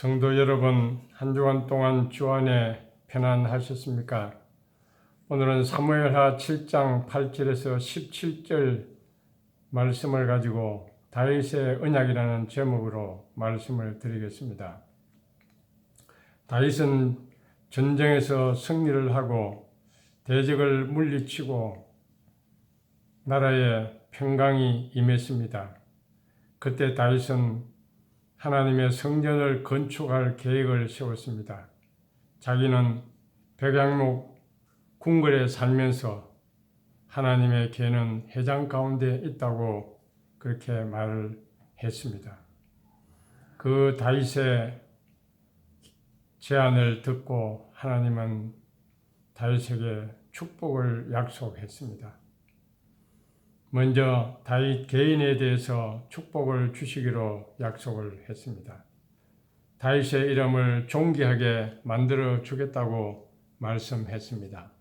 성도 여러분, 한 주간 동안 주 안에 편안하셨습니까? 오늘은 사무엘하 7장 8절에서 17절 말씀을 가지고 다윗의 언약이라는 제목으로 말씀을 드리겠습니다. 다윗은 전쟁에서 승리를 하고 대적을 물리치고 나라에 평강이 임했습니다. 그때 다윗은 하나님의 성전을 건축할 계획을 세웠습니다. 자기는 백양목 궁궐에 살면서 하나님의 계는 회장 가운데 있다고 그렇게 말을 했습니다. 그 다윗의 제안을 듣고 하나님은 다윗에게 축복을 약속했습니다. 먼저 다윗 개인에 대해서 축복을 주시기로 약속을 했습니다. 다윗의 이름을 존귀하게 만들어 주겠다고 말씀했습니다.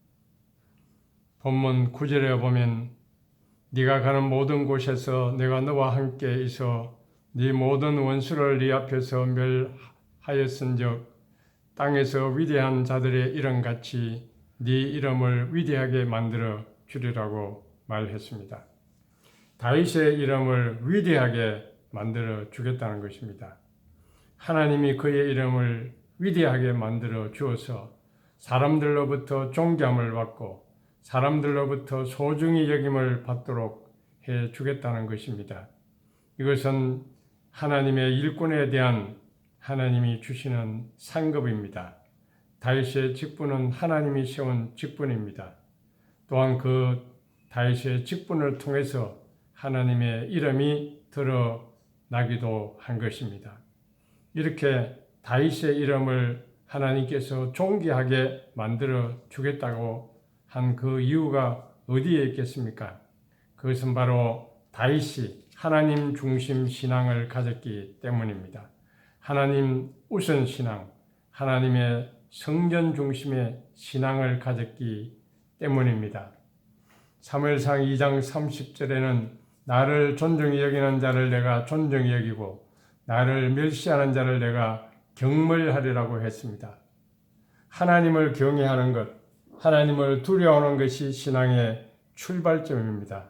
본문 9절에 보면 네가 가는 모든 곳에서 내가 너와 함께 있어 네 모든 원수를 네 앞에서 멸하였은즉 땅에서 위대한 자들의 이름같이 네 이름을 위대하게 만들어 주리라고 말했습니다. 다윗의 이름을 위대하게 만들어 주겠다는 것입니다. 하나님이 그의 이름을 위대하게 만들어 주어서 사람들로부터 존귀함을 받고 사람들로부터 소중히 여김을 받도록 해 주겠다는 것입니다. 이것은 하나님의 일꾼에 대한 하나님이 주시는 상급입니다. 다윗의 직분은 하나님이 세운 직분입니다. 또한 그 다윗의 직분을 통해서 하나님의 이름이 드러나기도 한 것입니다. 이렇게 다윗의 이름을 하나님께서 존귀하게 만들어 주겠다고 한 그 이유가 어디에 있겠습니까? 그것은 바로 다윗이 하나님 중심 신앙을 가졌기 때문입니다. 하나님 우선 신앙, 하나님의 성전 중심의 신앙을 가졌기 때문입니다. 사무엘상 2장 30절에는 나를 존중히 여기는 자를 내가 존중히 여기고 나를 멸시하는 자를 내가 경멸하리라고 했습니다. 하나님을 경외하는 것, 하나님을 두려워하는 것이 신앙의 출발점입니다.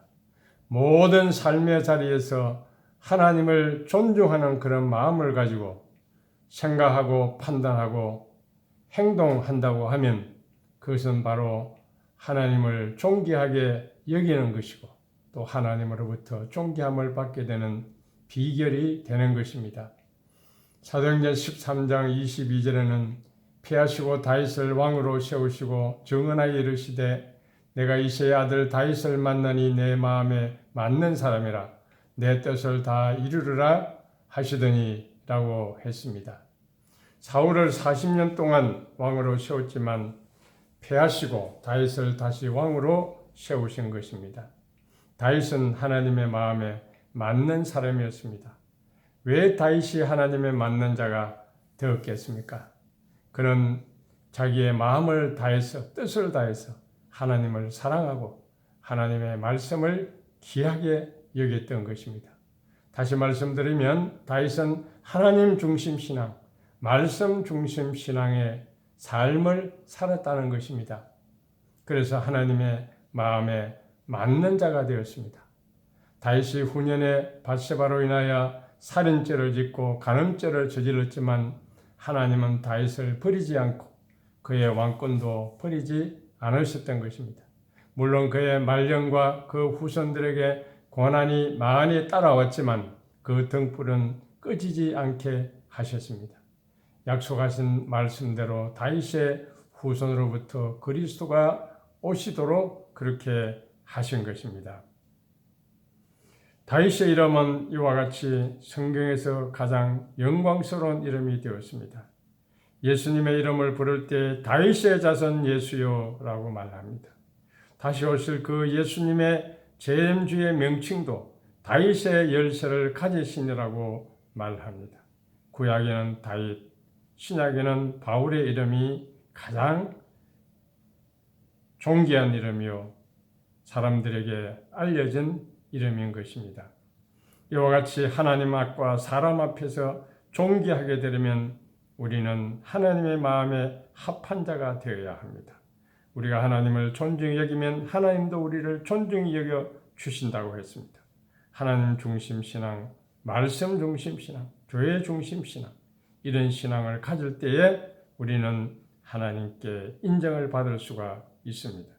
모든 삶의 자리에서 하나님을 존중하는 그런 마음을 가지고 생각하고 판단하고 행동한다고 하면 그것은 바로 하나님을 존귀하게 여기는 것이고 또 하나님으로부터 존귀함을 받게 되는 비결이 되는 것입니다. 사도행전 13장 22절에는 피하시고 다윗을 왕으로 세우시고 정언하여 이르시되 내가 이새의 아들 다윗을 만나니 내 마음에 맞는 사람이라 내 뜻을 다 이루리라 하시더니 라고 했습니다. 사울을 40년 동안 왕으로 세웠지만 패하시고 다윗을 다시 왕으로 세우신 것입니다. 다윗은 하나님의 마음에 맞는 사람이었습니다. 왜 다윗이 하나님의 맞는 자가 되었겠습니까? 그는 자기의 마음을 다해서 뜻을 다해서 하나님을 사랑하고 하나님의 말씀을 귀하게 여겼던 것입니다. 다시 말씀드리면 다윗은 하나님 중심 신앙, 말씀 중심 신앙의 삶을 살았다는 것입니다. 그래서 하나님의 마음에 맞는 자가 되었습니다. 다윗이 후년에 밧세바로 인하여 살인죄를 짓고 간음죄를 저질렀지만 하나님은 다윗을 버리지 않고 그의 왕권도 버리지 않으셨던 것입니다. 물론 그의 말년과 그 후손들에게 고난이 많이 따라왔지만 그 등불은 꺼지지 않게 하셨습니다. 약속하신 말씀대로 다윗의 후손으로부터 그리스도가 오시도록 그렇게 하신 것입니다. 다윗의 이름은 이와 같이 성경에서 가장 영광스러운 이름이 되었습니다. 예수님의 이름을 부를 때 다윗의 자손 예수요 라고 말합니다. 다시 오실 그 예수님의 재림주의 명칭도 다윗의 열쇠를 가지시니라고 말합니다. 구약에는 다윗, 신약에는 바울의 이름이 가장 존귀한 이름이요 사람들에게 알려진 이름인 것입니다. 이와 같이 하나님 앞과 사람 앞에서 존귀하게 되려면 우리는 하나님의 마음에 합한 자가 되어야 합니다. 우리가 하나님을 존중히 여기면 하나님도 우리를 존중히 여겨 주신다고 했습니다. 하나님 중심 신앙, 말씀 중심 신앙, 교회 중심 신앙, 이런 신앙을 가질 때에 우리는 하나님께 인정을 받을 수가 있습니다.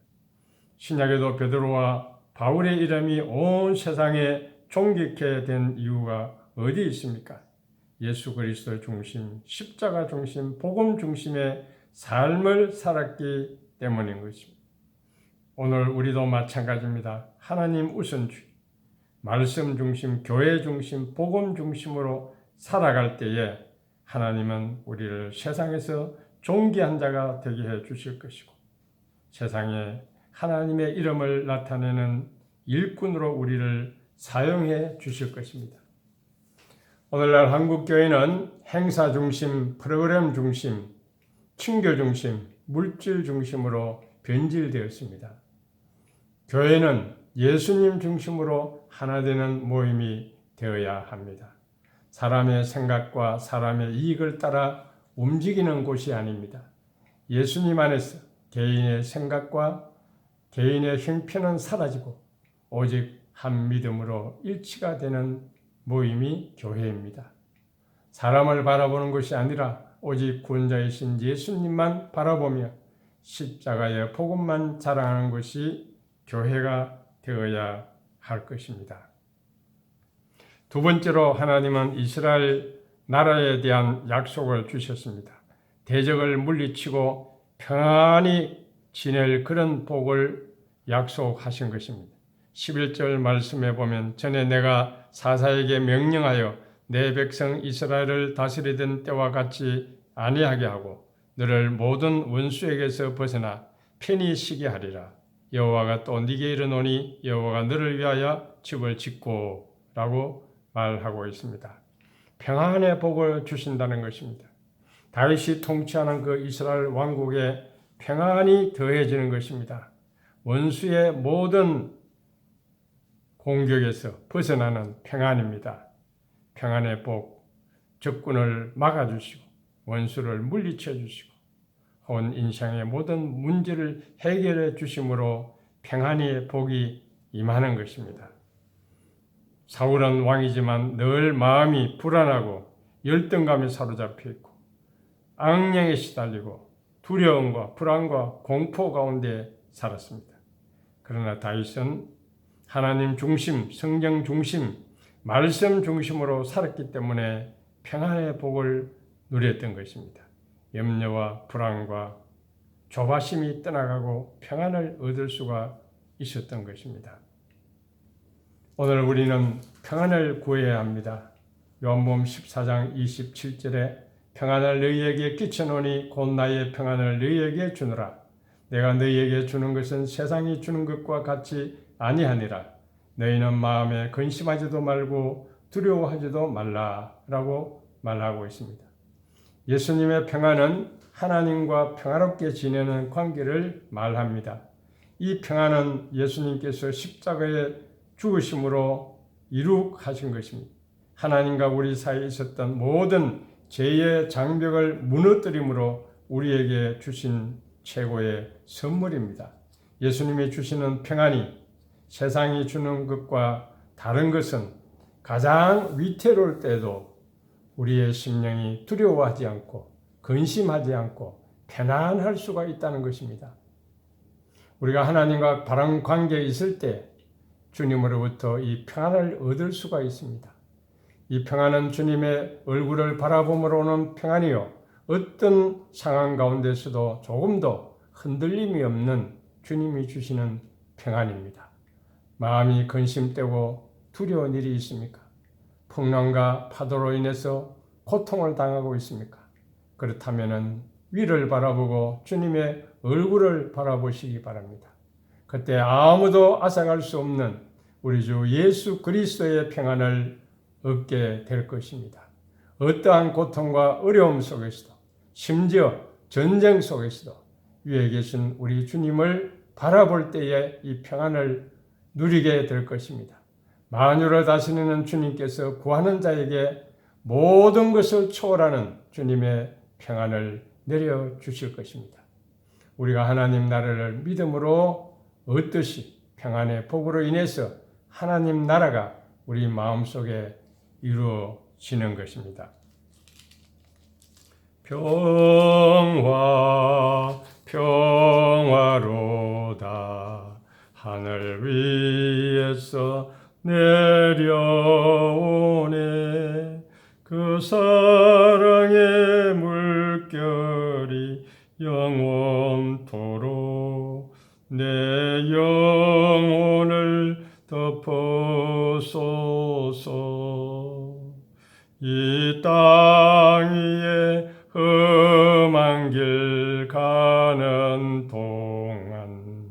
신약에도 베드로와 바울의 이름이 온 세상에 존귀케 된 이유가 어디 있습니까? 예수 그리스도 중심, 십자가 중심, 복음 중심의 삶을 살았기 때문인 것입니다. 오늘 우리도 마찬가지입니다. 하나님 우선주의, 말씀 중심, 교회 중심, 복음 중심으로 살아갈 때에 하나님은 우리를 세상에서 존귀한 자가 되게 해 주실 것이고 세상에 하나님의 이름을 나타내는 일꾼으로 우리를 사용해 주실 것입니다. 오늘날 한국교회는 행사 중심, 프로그램 중심, 친교 중심, 물질 중심으로 변질되었습니다. 교회는 예수님 중심으로 하나 되는 모임이 되어야 합니다. 사람의 생각과 사람의 이익을 따라 움직이는 곳이 아닙니다. 예수님 안에서 개인의 생각과 개인의 형편은 사라지고 오직 한 믿음으로 일치가 되는 모임이 교회입니다. 사람을 바라보는 것이 아니라 오직 구원자이신 예수님만 바라보며 십자가의 복음만 자랑하는 것이 교회가 되어야 할 것입니다. 두 번째로 하나님은 이스라엘 나라에 대한 약속을 주셨습니다. 대적을 물리치고 평안히 지낼 그런 복을 약속하신 것입니다. 11절 말씀에 보면 전에 내가 사사에게 명령하여 내 백성 이스라엘을 다스리던 때와 같이 아니하게 하고 너를 모든 원수에게서 벗어나 편히 쉬게 하리라. 여호와가 또 네게 이르노니 여호와가 너를 위하여 집을 짓고 라고 말하고 있습니다. 평안의 복을 주신다는 것입니다. 다윗이 통치하는 그 이스라엘 왕국에 평안이 더해지는 것입니다. 원수의 모든 공격에서 벗어나는 평안입니다. 평안의 복, 적군을 막아주시고 원수를 물리쳐 주시고 온 인생의 모든 문제를 해결해 주심으로 평안의 복이 임하는 것입니다. 사울은 왕이지만 늘 마음이 불안하고 열등감에 사로잡혀 있고 악령에 시달리고 두려움과 불안과 공포 가운데 살았습니다. 그러나 다윗은 하나님 중심, 성경 중심, 말씀 중심으로 살았기 때문에 평안의 복을 누렸던 것입니다. 염려와 불안과 조바심이 떠나가고 평안을 얻을 수가 있었던 것입니다. 오늘 우리는 평안을 구해야 합니다. 요한복음 14장 27절에 평안을 너희에게 끼쳐노니 곧 나의 평안을 너희에게 주노라. 내가 너희에게 주는 것은 세상이 주는 것과 같이 아니하니라. 너희는 마음에 근심하지도 말고 두려워하지도 말라라고 말하고 있습니다. 예수님의 평안은 하나님과 평화롭게 지내는 관계를 말합니다. 이 평안은 예수님께서 십자가에 죽으심으로 이룩하신 것입니다. 하나님과 우리 사이에 있었던 모든 죄의 장벽을 무너뜨림으로 우리에게 주신 최고의 선물입니다. 예수님이 주시는 평안이 세상이 주는 것과 다른 것은 가장 위태로울 때도 우리의 심령이 두려워하지 않고 근심하지 않고 편안할 수가 있다는 것입니다. 우리가 하나님과 바른 관계에 있을 때 주님으로부터 이 평안을 얻을 수가 있습니다. 이 평안은 주님의 얼굴을 바라봄으로 오는 평안이요 어떤 상황 가운데서도 조금도 흔들림이 없는 주님이 주시는 평안입니다. 마음이 근심되고 두려운 일이 있습니까? 풍랑과 파도로 인해서 고통을 당하고 있습니까? 그렇다면 위를 바라보고 주님의 얼굴을 바라보시기 바랍니다. 그때 아무도 앗아갈 수 없는 우리 주 예수 그리스도의 평안을 얻게 될 것입니다. 어떠한 고통과 어려움 속에서도 심지어 전쟁 속에서도 위에 계신 우리 주님을 바라볼 때에 이 평안을 누리게 될 것입니다. 만유를 다스리는 주님께서 구하는 자에게 모든 것을 초월하는 주님의 평안을 내려주실 것입니다. 우리가 하나님 나라를 믿음으로 얻듯이 평안의 복으로 인해서 하나님 나라가 우리 마음속에 이루어지는 것입니다. 평화 평화로다 하늘 위에서 내려오네 그 사랑의 물결이 영원토록 내 영혼을 덮어소서. 이 땅 위에 험한 길 가는 동안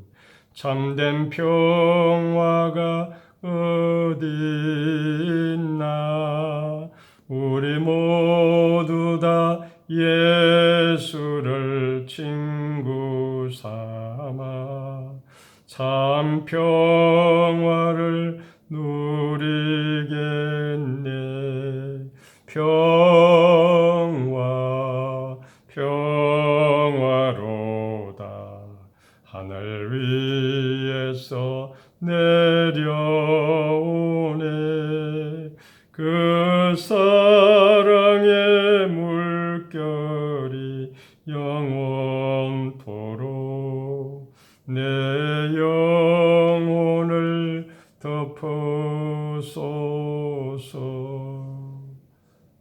참된 평화가 어디 있나. 우리 모두 다 예수를 친구 삼아 참 평화를 누리겠네. 평화로다 하늘 위에서 내려오네 그 사랑의 물결이 영원토록 내 영혼을 덮어소서.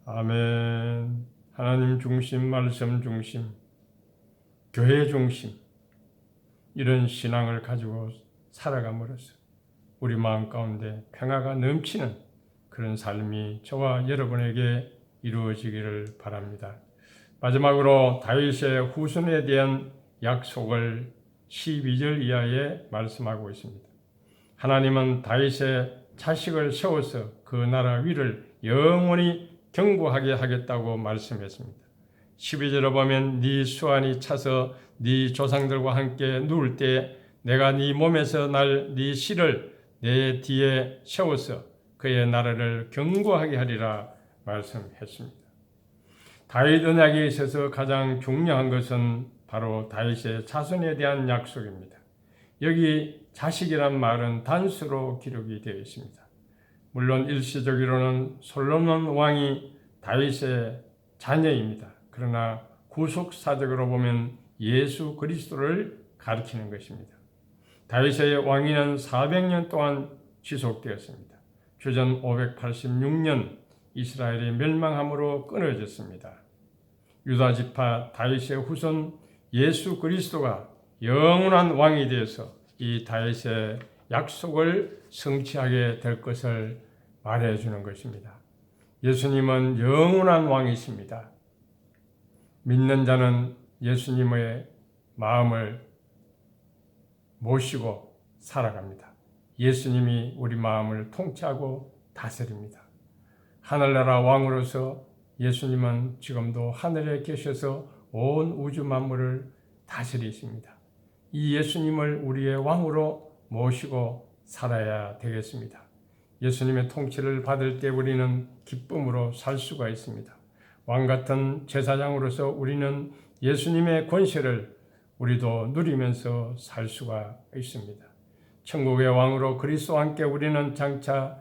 아멘. 하나님 중심, 말씀 중심, 교회 중심, 이런 신앙을 가지고 살아감으로써 우리 마음 가운데 평화가 넘치는 그런 삶이 저와 여러분에게 이루어지기를 바랍니다. 마지막으로 다윗의 후손에 대한 약속을 12절 이하에 말씀하고 있습니다. 하나님은 다윗의 자식을 세워서 그 나라 위를 영원히 견고하게 하겠다고 말씀했습니다. 12절에 보면 네 수완이 차서 네 조상들과 함께 누울 때 내가 네 몸에서 날 네 씨를 내 뒤에 세워서 그의 나라를 견고하게 하리라 말씀했습니다. 다윗 언약에 있어서 가장 중요한 것은 바로 다윗의 자손에 대한 약속입니다. 여기 자식이란 말은 단수로 기록이 되어 있습니다. 물론 일시적으로는 솔로몬 왕이 다윗의 자녀입니다. 그러나 구속사적으로 보면 예수 그리스도를 가리키는 것입니다. 다윗의 왕위는 400년 동안 지속되었습니다. 주전 586년 이스라엘이 멸망함으로 끊어졌습니다. 유다 지파 다윗의 후손 예수 그리스도가 영원한 왕이 되어서 이 다윗의 약속을 성취하게 될 것을 말해주는 것입니다. 예수님은 영원한 왕이십니다. 믿는 자는 예수님의 마음을 모시고 살아갑니다. 예수님이 우리 마음을 통치하고 다스립니다. 하늘나라 왕으로서 예수님은 지금도 하늘에 계셔서 온 우주 만물을 다스리십니다. 이 예수님을 우리의 왕으로 모시고 살아야 되겠습니다. 예수님의 통치를 받을 때 우리는 기쁨으로 살 수가 있습니다. 왕같은 제사장으로서 우리는 예수님의 권세를 우리도 누리면서 살 수가 있습니다. 천국의 왕으로 그리스도와 함께 우리는 장차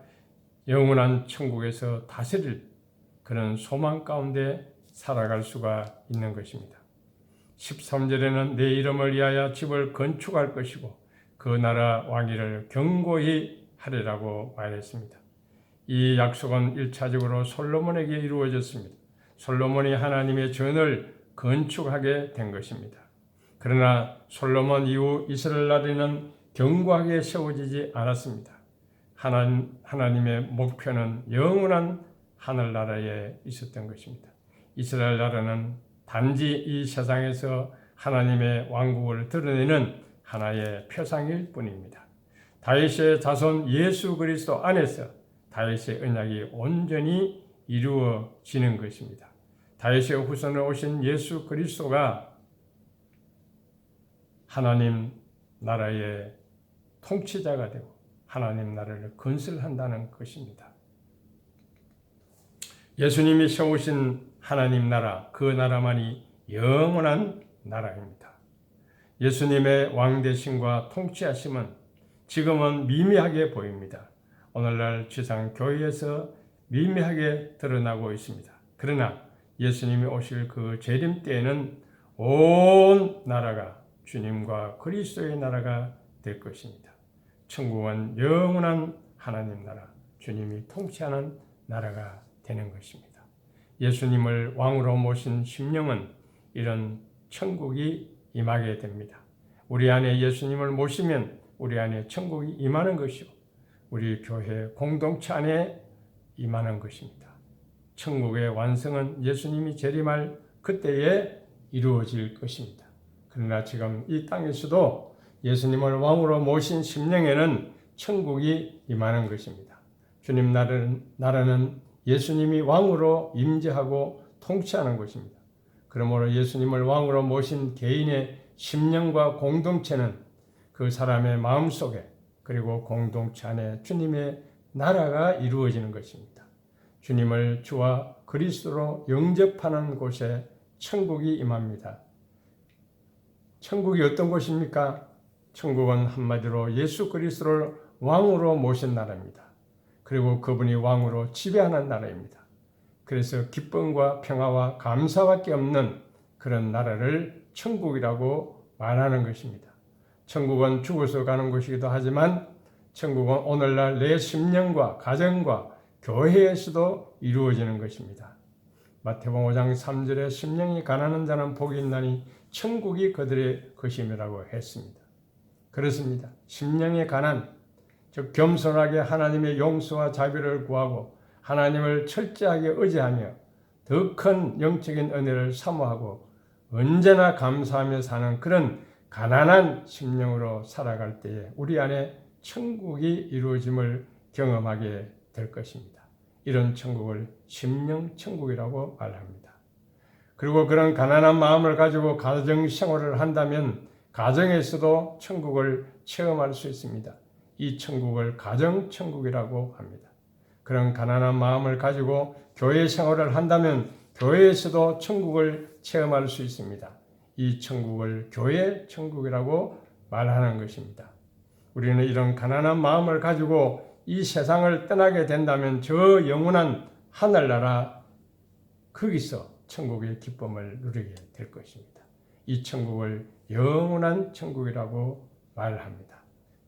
영원한 천국에서 다스릴 그런 소망 가운데 살아갈 수가 있는 것입니다. 13절에는 내 이름을 위하여 집을 건축할 것이고 그 나라 왕위를 견고히 하리라고 말했습니다. 이 약속은 1차적으로 솔로몬에게 이루어졌습니다. 솔로몬이 하나님의 전을 건축하게 된 것입니다. 그러나 솔로몬 이후 이스라엘 나라는 견고하게 세워지지 않았습니다. 하나님의 목표는 영원한 하늘나라에 있었던 것입니다. 이스라엘 나라는 단지 이 세상에서 하나님의 왕국을 드러내는 하나의 표상일 뿐입니다. 다윗의 자손 예수 그리스도 안에서 다윗의 언약이 온전히 이루어지는 것입니다. 다윗의 후손으로 오신 예수 그리스도가 하나님 나라의 통치자가 되고 하나님 나라를 건설한다는 것입니다. 예수님이 세우신 하나님 나라, 그 나라만이 영원한 나라입니다. 예수님의 왕되심과 통치하심은 지금은 미미하게 보입니다. 오늘날 지상교회에서 미미하게 드러나고 있습니다. 그러나 예수님이 오실 그 재림 때에는 온 나라가 주님과 그리스도의 나라가 될 것입니다. 천국은 영원한 하나님 나라, 주님이 통치하는 나라가 되는 것입니다. 예수님을 왕으로 모신 심령은 이런 천국이 임하게 됩니다. 우리 안에 예수님을 모시면 우리 안에 천국이 임하는 것이요, 우리 교회 공동체 안에 임하는 것입니다. 천국의 완성은 예수님이 재림할 그때에 이루어질 것입니다. 그러나 지금 이 땅에서도 예수님을 왕으로 모신 심령에는 천국이 임하는 것입니다. 주님 나라는 예수님이 왕으로 임재하고 통치하는 것입니다. 그러므로 예수님을 왕으로 모신 개인의 심령과 공동체는 그 사람의 마음속에 그리고 공동체 안에 주님의 나라가 이루어지는 것입니다. 주님을 주와 그리스도로 영접하는 곳에 천국이 임합니다. 천국이 어떤 곳입니까? 천국은 한마디로 예수 그리스도를 왕으로 모신 나라입니다. 그리고 그분이 왕으로 지배하는 나라입니다. 그래서 기쁨과 평화와 감사밖에 없는 그런 나라를 천국이라고 말하는 것입니다. 천국은 죽어서 가는 곳이기도 하지만 천국은 오늘날 내 심령과 가정과 교회에서도 이루어지는 것입니다. 마태복음 5장 3절에 심령이 가난한 자는 복이 있나니 천국이 그들의 것임이라고 했습니다. 그렇습니다. 심령의 가난, 즉 겸손하게 하나님의 용서와 자비를 구하고 하나님을 철저하게 의지하며 더 큰 영적인 은혜를 사모하고 언제나 감사하며 사는 그런 가난한 심령으로 살아갈 때에 우리 안에 천국이 이루어짐을 경험하게 될 것입니다. 이런 천국을 심령천국이라고 말합니다. 그리고 그런 가난한 마음을 가지고 가정생활을 한다면 가정에서도 천국을 체험할 수 있습니다. 이 천국을 가정천국이라고 합니다. 그런 가난한 마음을 가지고 교회 생활을 한다면 교회에서도 천국을 체험할 수 있습니다. 이 천국을 교회 천국이라고 말하는 것입니다. 우리는 이런 가난한 마음을 가지고 이 세상을 떠나게 된다면 저 영원한 하늘나라 거기서 천국의 기쁨을 누리게 될 것입니다. 이 천국을 영원한 천국이라고 말합니다.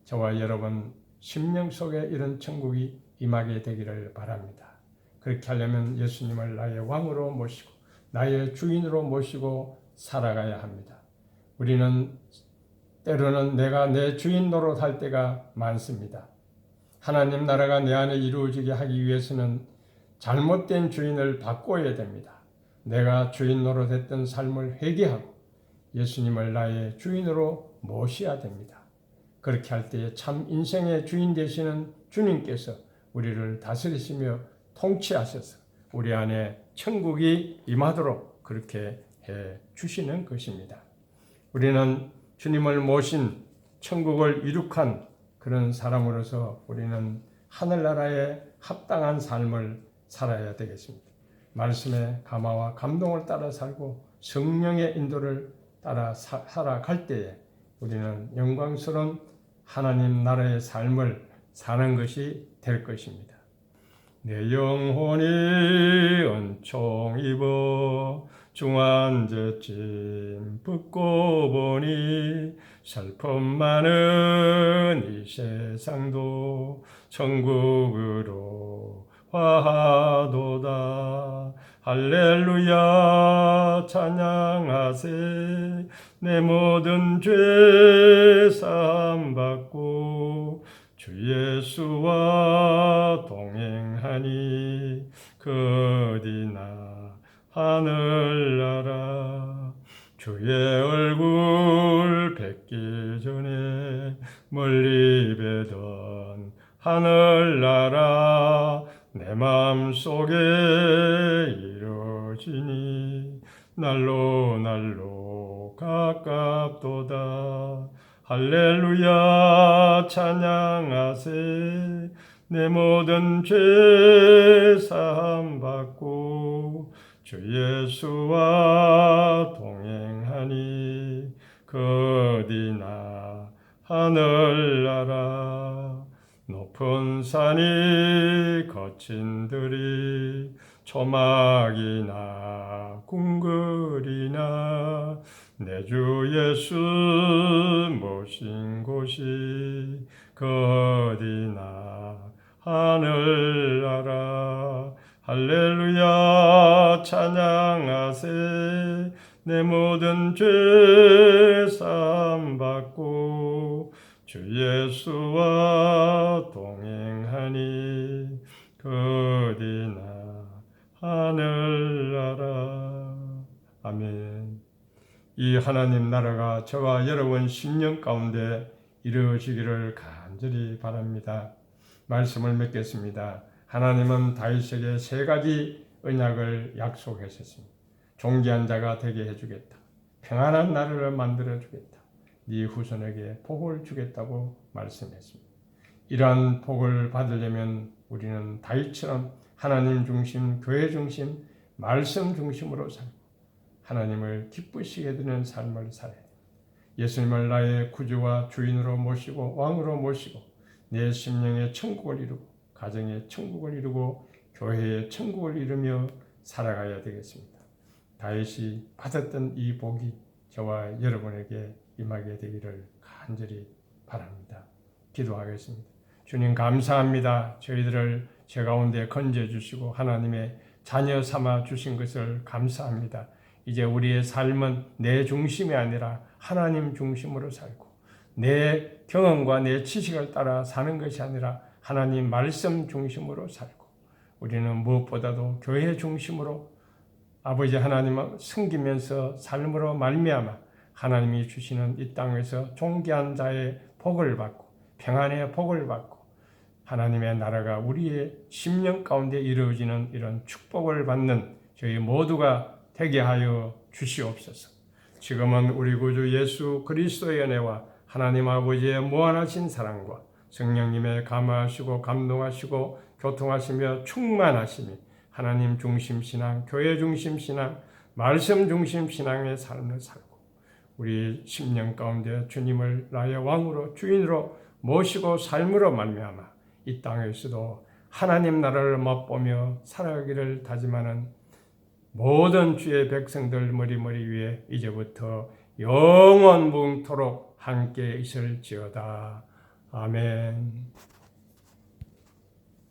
저와 여러분 심령 속에 이런 천국이 임하게 되기를 바랍니다. 그렇게 하려면 예수님을 나의 왕으로 모시고 나의 주인으로 모시고 살아가야 합니다. 우리는 때로는 내가 내 주인 노릇할 때가 많습니다. 하나님 나라가 내 안에 이루어지게 하기 위해서는 잘못된 주인을 바꿔야 됩니다. 내가 주인 노릇했던 삶을 회개하고 예수님을 나의 주인으로 모셔야 됩니다. 그렇게 할 때에 참 인생의 주인 되시는 주님께서 우리를 다스리시며 통치하셔서 우리 안에 천국이 임하도록 그렇게 해 주시는 것입니다. 우리는 주님을 모신 천국을 이룩한 그런 사람으로서 우리는 하늘나라에 합당한 삶을 살아야 되겠습니다. 말씀의 감화와 감동을 따라 살고 성령의 인도를 따라 살아갈 때에 우리는 영광스러운 하나님 나라의 삶을 사는 것이 될 것입니다. 내 영혼이 은총 입어 중환제짐 붙고 보니 슬픔 많은 이 세상도 천국으로 화하도다. 할렐루야 찬양하세. 내 모든 죄 사함 받고 주 예수와 동행하니 그 어디나 하늘나라. 주의 얼굴 뵙기 전에 멀리 뵈던 하늘나라 내 마음속에 이루어지니 날로 가깝도다. 할렐루야 찬양하세. 내 모든 죄 사함 받고 주 예수와 동행하니 그 어디나 하늘나라 높은 산이 거친 들이 초막이나 궁궐이나 내 주 예수 모신 곳이 그 어디나 하늘나라 할렐루야 찬양하세 내 모든 죄 사함 받고 주 예수와 동행하니 그 어디나 하늘나라. 아멘. 이 하나님 나라가 저와 여러분 10년 가운데 이루어지기를 간절히 바랍니다. 말씀을 맺겠습니다. 하나님은 다윗에게 3가지 언약을 약속하셨습니다. 존귀한 자가 되게 해주겠다. 평안한 나라를 만들어주겠다. 네 후손에게 복을 주겠다고 말씀했습니다. 이러한 복을 받으려면 우리는 다윗처럼 하나님 중심, 교회 중심, 말씀 중심으로 살고 하나님을 기쁘시게 되는 삶을 살아야 됩니다. 예수님을 나의 구주와 주인으로 모시고 왕으로 모시고 내 심령의 천국을 이루고 가정의 천국을 이루고 교회의 천국을 이루며 살아가야 되겠습니다. 다윗이 받았던 이 복이 저와 여러분에게 임하게 되기를 간절히 바랍니다. 기도하겠습니다. 주님 감사합니다. 저희들을 제 가운데 건져주시고 하나님의 자녀 삼아 주신 것을 감사합니다. 이제 우리의 삶은 내 중심이 아니라 하나님 중심으로 살고 내 경험과 내 지식을 따라 사는 것이 아니라 하나님 말씀 중심으로 살고 우리는 무엇보다도 교회 중심으로 아버지 하나님을 섬기면서 삶으로 말미암아 하나님이 주시는 이 땅에서 존귀한 자의 복을 받고 평안의 복을 받고 하나님의 나라가 우리의 심령 가운데 이루어지는 이런 축복을 받는 저희 모두가 되게 하여 주시옵소서. 지금은 우리 구주 예수 그리스도의 은혜와 하나님 아버지의 무한하신 사랑과 성령님의 감화하시고 감동하시고 교통하시며 충만하심이 하나님 중심 신앙, 교회 중심 신앙, 말씀 중심 신앙의 삶을 살고 우리 심령 가운데 주님을 나의 왕으로 주인으로 모시고 삶으로 말미암아 이 땅에서도 하나님 나라를 맛보며 살아가기를 다짐하는 모든 주의 백성들 머리머리 위에 이제부터 영원 무궁토록 함께 있을지어다. 아멘.